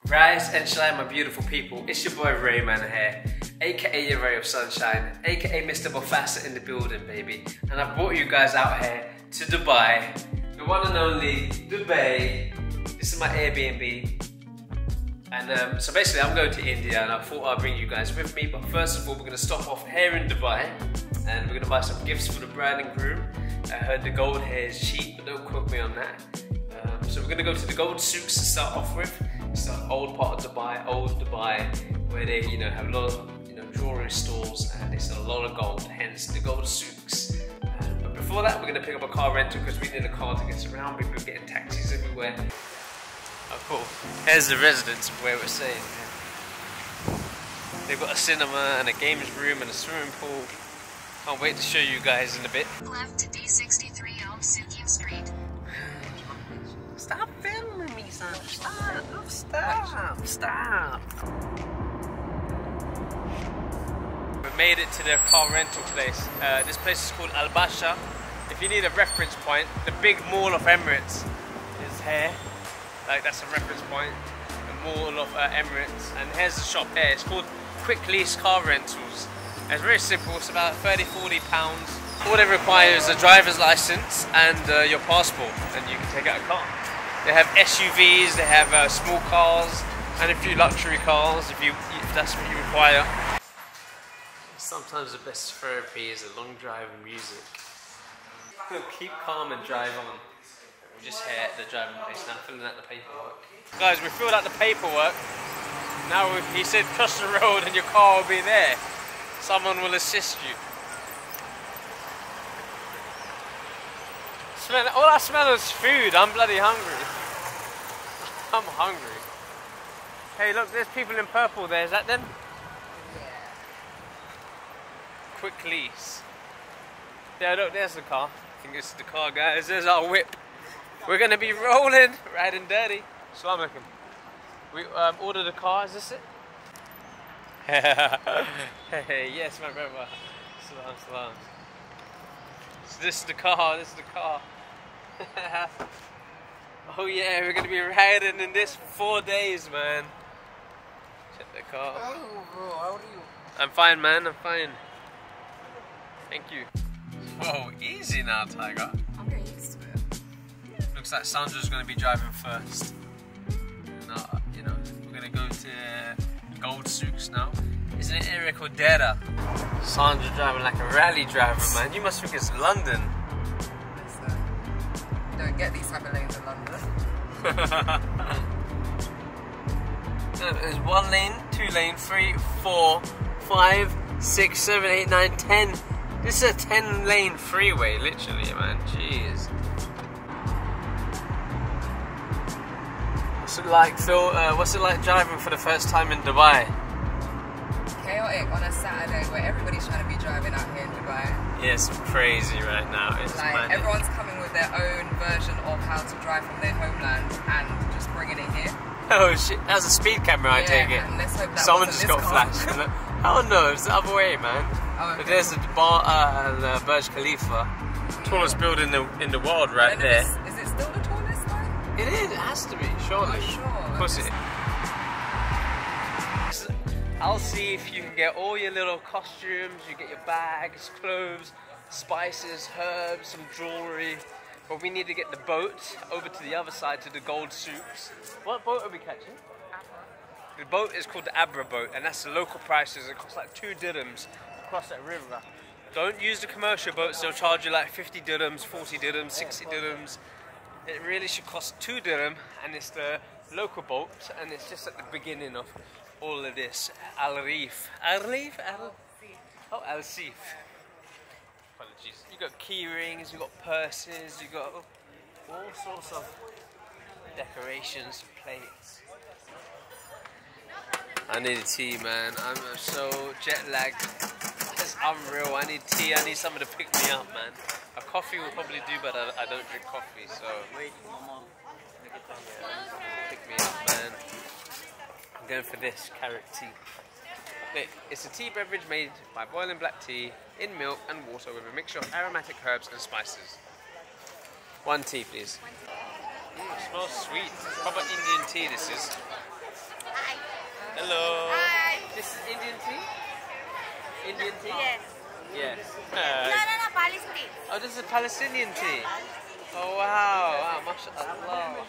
Rise and shine, my beautiful people. It's your boy Rayman here, aka your ray of sunshine, aka Mr. Bofassa in the building, baby. And I brought you guys out here to Dubai, the one and only Dubai. This is my Airbnb. And so basically I'm going to India and I thought I'd bring you guys with me. But first of all, we're going to stop off here in Dubai and we're going to buy some gifts for the bride and groom. I heard the gold hair is cheap, but don't quote me on that. So we're going to go to the gold souks to start off with. It's an old part of Dubai, old Dubai, where they have a lot of jewelry stores and they sell a lot of gold, hence the gold souks. But before that, we're going to pick up a car rental because we need a car to get us around. People are getting taxis everywhere. Oh cool, here's the residence of where we're staying. They've got a cinema and a games room and a swimming pool. Can't wait to show you guys in a bit. Left to D63 on Sukim Street. Stop filming me, son. Stop. We made it to their car rental place. This place is called Al Basha. If you need a reference point, the big mall of Emirates is here. Like that's a reference point. The mall of Emirates. And here's the shop here. It's called Quick Lease Car Rentals. It's very simple. It's about £30–40. All they require is a driver's license and your passport, and you can take out a car. They have SUVs, they have small cars, and a few luxury cars if that's what you require. Sometimes the best therapy is a long drive with music. Keep calm and drive on. We're just here at the driving place now, filling out the paperwork. Guys, we filled out the paperwork. Now he said cross the road and your car will be there. Someone will assist you. All I smell is food. I'm bloody hungry. I'm hungry. Hey, look, there's people in purple there. Is that them? Yeah. Quick Lease. Yeah, look, there's the car. I think it's the car, guys. There's our whip. We're going to be rolling, riding dirty. Assalamu alaikum. We ordered a car. Is this it? Hey, yes, my brother. Salam. So this is the car. This is the car. Oh yeah, we're gonna be riding in this for 4 days, man. Check the car. Oh, bro, how old are you? I'm fine, man. I'm fine. Thank you. Whoa, easy now, Tiger. I'm getting used to it. Looks like Sandra's gonna be driving first. And, we're gonna go to Gold Souks now. It's an area called Dera. Sandra driving like a rally driver, man. You must think it's London. Don't get these type of lanes in London. There's 1 lane, 2 lane, 3, 4, 5, 6, 7, 8, 9, 10. This is a 10 lane freeway, literally, man. Jeez. What's it like, Phil? What's it like driving for the first time in Dubai? Chaotic on a Saturday where everybody's trying to be driving out here in Dubai. Yeah, it's crazy right now. It's like manic. everyone's coming with their own version of how to drive from their homeland and just bringing it here. Oh shit, that was a speed camera, I take it. And let's hope that someone just got car. flashed. Oh no, it's the other way, man. Oh, okay. But there's the Burj Khalifa. Tallest building in the world right there. Is it still the tallest though? It is, it has to be, surely. Oh, sure. Of course it is. I'll see if you can get all your little costumes, you get your bags, clothes, spices, herbs, some jewellery. But we need to get the boat over to the other side to the Gold Souks. What boat are we catching? The boat is called the Abra boat, and that's the local prices. It costs like 2 dirhams to cross that river. Don't use the commercial boats, they'll charge you like 50 dirhams, 40 dirhams, 60 dirhams. It really should cost 2 dirham, and it's the local boat, and it's just at the beginning of all of this. Al-Reef. Al-Reef? Oh, Al-Sif. Apologies. You got key rings, you got purses, you got all sorts of decorations, plates. I need a tea, man. I'm so jet lagged. It's unreal. I need tea. I need someone to pick me up, man. A coffee will probably do, but I don't drink coffee, so. Pick me up, man. I'm going for this carrot tea. It's a tea beverage made by boiling black tea in milk and water with a mixture of aromatic herbs and spices. 1 tea, please. It smells sweet. Proper Indian tea, this is. Oh, this is Palestinian tea. Oh wow, wow, mashallah.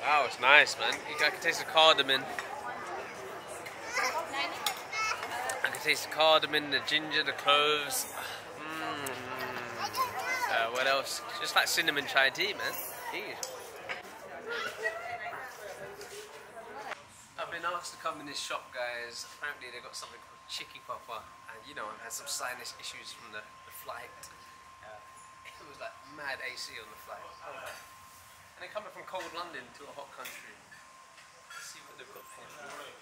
Wow, it's nice, man. I can taste the cardamom. I can taste the cardamom, the ginger, the cloves. What else? Just like cinnamon chai tea, man. Jeez. I've been asked to come in this shop, guys. Apparently they got something called Chicky Papa, and you know I've had some sinus issues from the flight. It was like mad AC on the flight. And they're coming from cold London to a hot country. Let's see what they've got for me.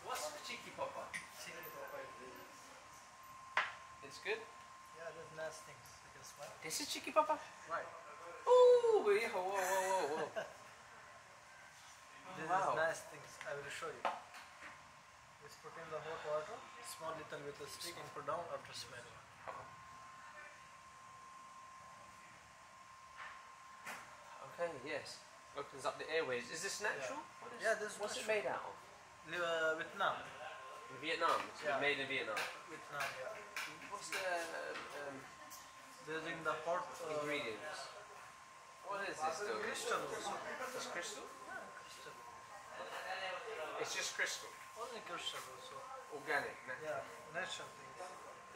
What's the Chicky Papa? It's good? Yeah, there's nice things. You can smell. This is Chicky Papa? Right. Ooh, yeah, whoa. This Wow. is nice things. I will show you. Just put in the hot water, small little with a stick and put down after smelling. Okay, yes. Opens up the airways. Is this natural? Yeah, this is What's it natural. made out of? Vietnam. In Vietnam. It's Yeah. made in Vietnam. Vietnam, yeah. What's the They're using the hot ingredients? What is this though? crystal also. It's crystal? Crystal. It's just crystal. Only crystal also. Organic. Yeah, natural things.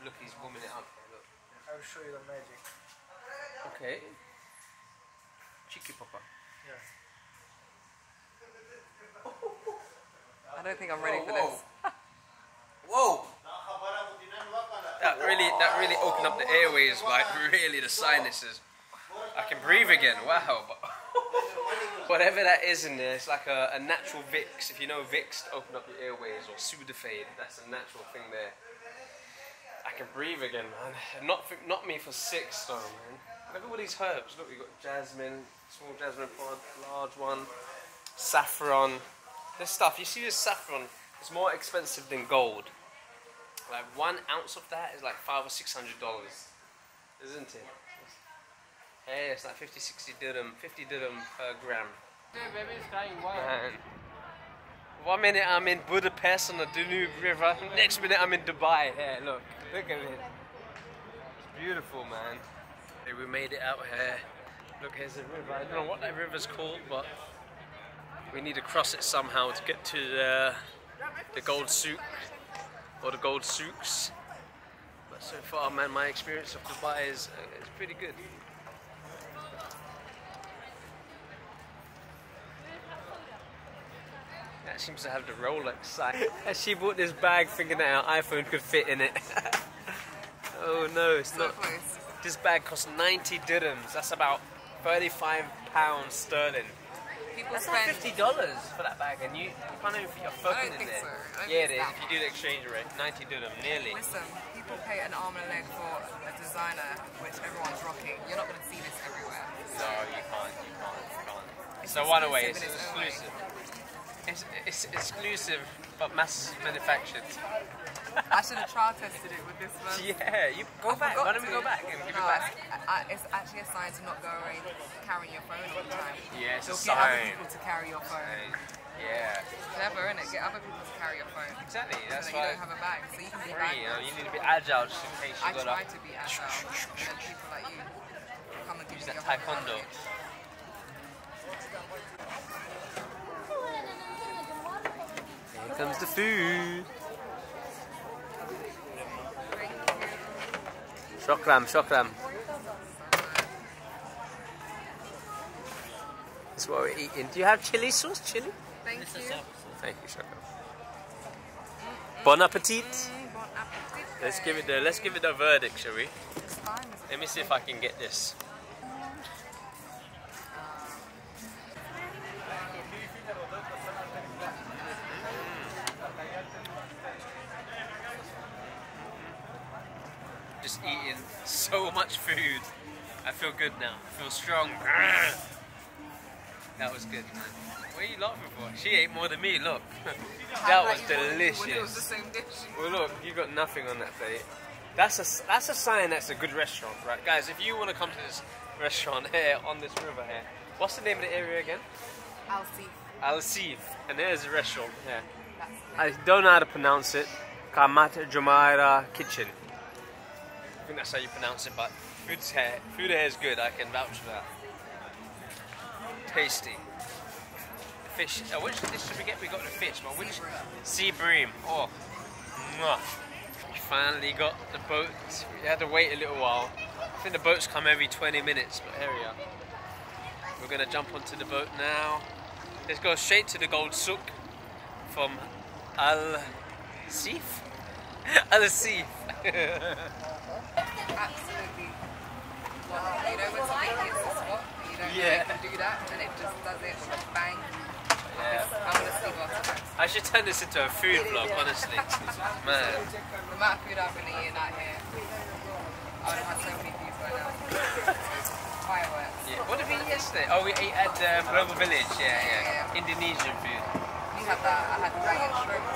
Look, he's warming it up. Look. I will show you the magic. Okay. Chicky Papa. Yeah. I don't think I'm ready for this. Whoa! That really opened up the airways, like really the sinuses. I can breathe again. Wow! But whatever that is in there, it's like a natural Vicks. If you know Vicks to open up the airways, or Sudafed, that's a natural thing there. I can breathe again, man. Not me for 6 though, man. Look at all these herbs. Look, we got jasmine, small jasmine pod, large one, saffron. This stuff, you see this saffron, it's more expensive than gold. Like 1 ounce of that is like $500 or $600, isn't it? Hey, it's like 50 dirham per gram. Man. 1 minute I'm in Budapest on the Danube River, next minute I'm in Dubai. Here, look at it. It's beautiful, man. Hey, we made it out here. Look, here's the river. I don't know what that river's called, but we need to cross it somehow to get to the gold souk, or the gold souks. But so far, man, my experience of Dubai is pretty good. That seems to have the Rolex sign. She bought this bag thinking that her iPhone could fit in it. Oh no, it's not. Close. This bag costs 90 dirhams. That's about £35 sterling. People That's spend. like $50 for that bag, and you can't even fit your phone I don't in think there. so. I don't Yeah, it think is. it's If you do the exchange rate, 90 dirham, nearly. Listen, people pay an arm and a leg for a designer which everyone's rocking. You're not going to see this everywhere. No, you can't. It's So one away, it's exclusive in its own way. exclusive. It's exclusive, but mass manufactured. I should have trial tested it with this one. Yeah, you go I back. forgot Why don't we to. go back and give No, it back? It's actually a sign to not go around carrying your phone all the time. Yeah, it's a You'll get other sign. people to carry your phone. Yeah, Clever, innit? Get other people to carry your phone. exactly. So That's that you why. don't have a bag, so you can be Free, you know, backwards. you need to be agile just in case you I got try to to be agile, and then people like you come and give use me that your whole taekwondo. luggage. Here comes the food. Shokram. That's what we're eating. Do you have chili sauce? Chili? Thank you. Thank you, Shokram. Bon appetit. Bon appetit. Let's give it a verdict, shall we? It's fine, it's Let me see if I can get this. Just eating so much food. I feel good now. I feel strong. That was good, man. What are you laughing for? She ate more than me, look. That was When it was the delicious. same dish. Well, look, you got nothing on that plate. That's a sign that's a good restaurant, right? Guys, if you want to come to this restaurant here on this river here, what's the name of the area again? I'll see. Al Sif. And there's a restaurant here. I don't know how to pronounce it. Kamat Jumeirah Kitchen. I think that's how you pronounce it, but food here is good. I can vouch for that. Tasty. Fish. Which dish did we get? We got the fish, but which? Sea bream. Oh, mwah. We finally got the boat. We had to wait a little while. I think the boats come every 20 minutes, but here we are. We're gonna jump onto the boat now. Let's go straight to the Gold Souk from Al Seif. Al Seif. Absolutely. Well, you know when something hits the spot, you don't know you can do that, and it just does it with a bang. Yeah. I'm gonna see what's next. I should turn this into a food vlog, honestly. Man. The amount of food I've been eating out here, I would have had so many views by now. Fireworks. Yeah. What did we eat yesterday? Oh, we ate at Global Village. Yeah. Indonesian food. We had that. I had dragon shrimp.